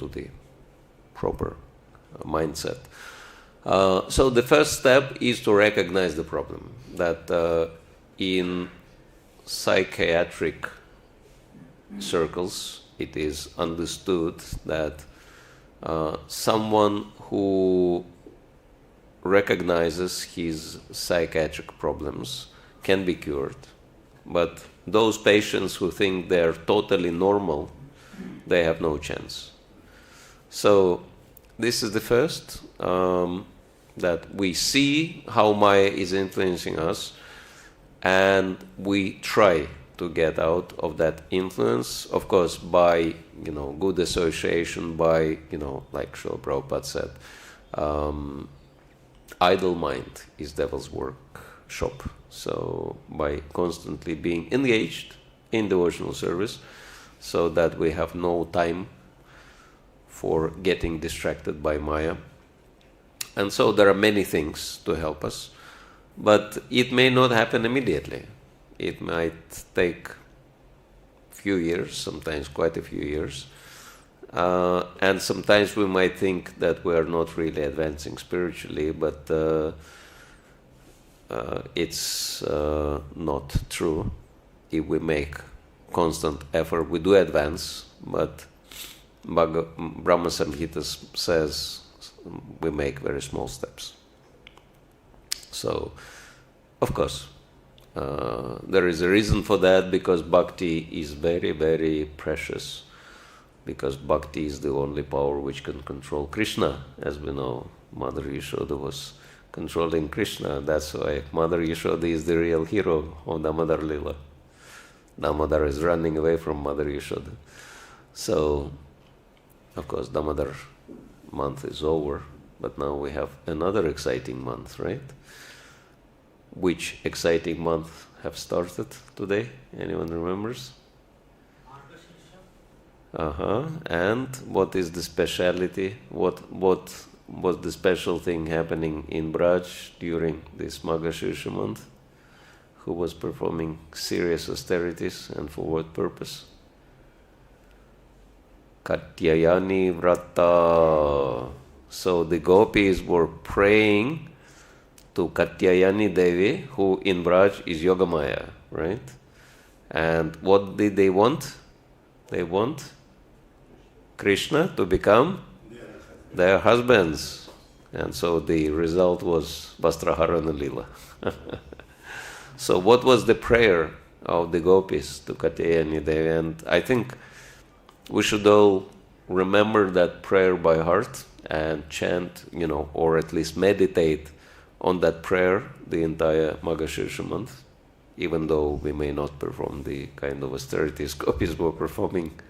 the proper mindset? So the first step is to recognize the problem, that in psychiatric circles it is understood that someone who recognizes his psychiatric problems can be cured, but those patients who think they're totally normal, they have no chance. So this is the first, that we see how Maya is influencing us, and we try to get out of that influence, of course, by good association, by like Srila Prabhupada said, idle mind is devil's workshop. So by constantly being engaged in devotional service, so that we have no time for getting distracted by Maya. And so there are many things to help us, but it may not happen immediately. It might take few years, sometimes quite a few years. And sometimes we might think that we are not really advancing spiritually, but it's not true. If we make constant effort, we do advance, but Brahma Samhita says we make very small steps. So, of course, there is a reason for that, because bhakti is very, very precious, because bhakti is the only power which can control Kṛṣṇa. As we know, Mother Yashoda was controlling Kṛṣṇa. That's why Mother Yashoda is the real hero of Damodar Lila. Damodar is running away from Mother Yashoda. So, of course, Damodar month is over, but now we have another exciting month, right? Which exciting month have started today? Anyone remembers? And what is the speciality? What was the special thing happening in Braj during this Margashirsha month? Who was performing serious austerities, and for what purpose? Katyayani Vrata. So the gopis were praying to Katyayani Devi, who in Braj is Yogamaya, right? And what did they want? They want Kṛṣṇa to become their husbands. And so the result was Vastraharana Lila. So what was the prayer of the gopis to Katyayani Devi? And I think we should all remember that prayer by heart and chant, or at least meditate on that prayer the entire Margashirsha month, even though we may not perform the kind of austerities gopis were performing,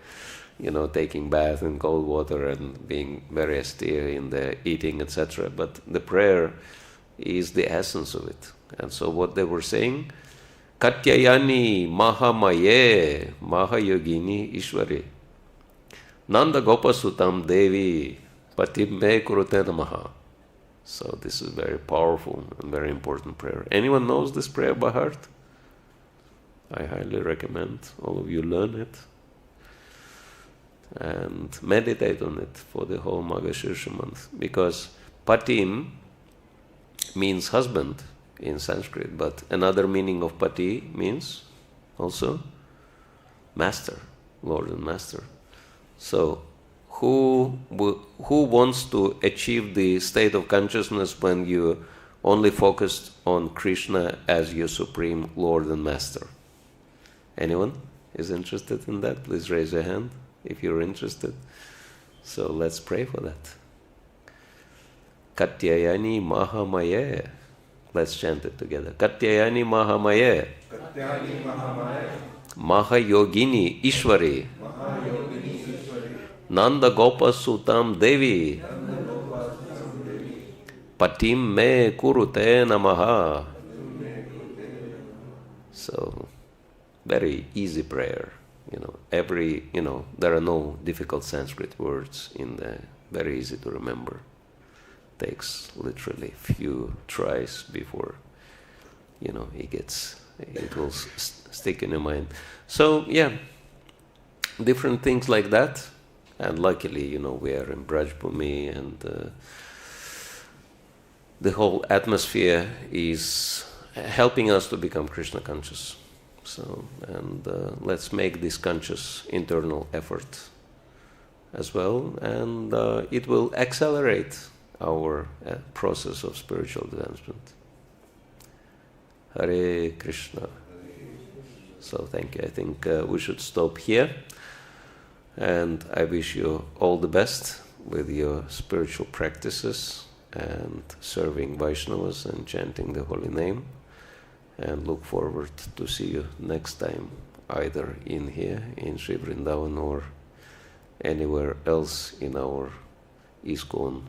taking bath in cold water and being very austere in the eating, etc. But the prayer is the essence of it. And so what they were saying, Katyayani Mahamaye Mahayogini Ishwari Nanda Gopasutam Devi Patim Me Kurute Namaha. So this is very powerful and very important prayer. Anyone knows this prayer by heart? I highly recommend all of you learn it and meditate on it for the whole Margashirsha month. Because Patim means husband in Sanskrit, but another meaning of Pati means also master, Lord and Master. So who wants to achieve the state of consciousness when you only focused on Kṛṣṇa as your supreme Lord and Master? Anyone is interested in that? Please raise your hand if you're interested. So let's pray for that. Katyayani Mahamaye. Let's chant it together. Katyayani Mahamaye. Katyayani Mahamaye. Mahayogini Ishwari. Nanda Gopa Sutam Devi. Patim Me Kurute Namaha. So, very easy prayer. There are no difficult Sanskrit words in there. Very easy to remember. Takes literally few tries before, it will stick in your mind. So, different things like that. And luckily, we are in Brajbhumi, and the whole atmosphere is helping us to become Kṛṣṇa conscious. So, and let's make this conscious internal effort as well, and it will accelerate our process of spiritual advancement. Hare Krishna. So thank you. I think we should stop here. And I wish you all the best with your spiritual practices and serving Vaishnavas and chanting the holy name. And look forward to see you next time, either in here, in Sri Vrindavan, or anywhere else in our ISKCON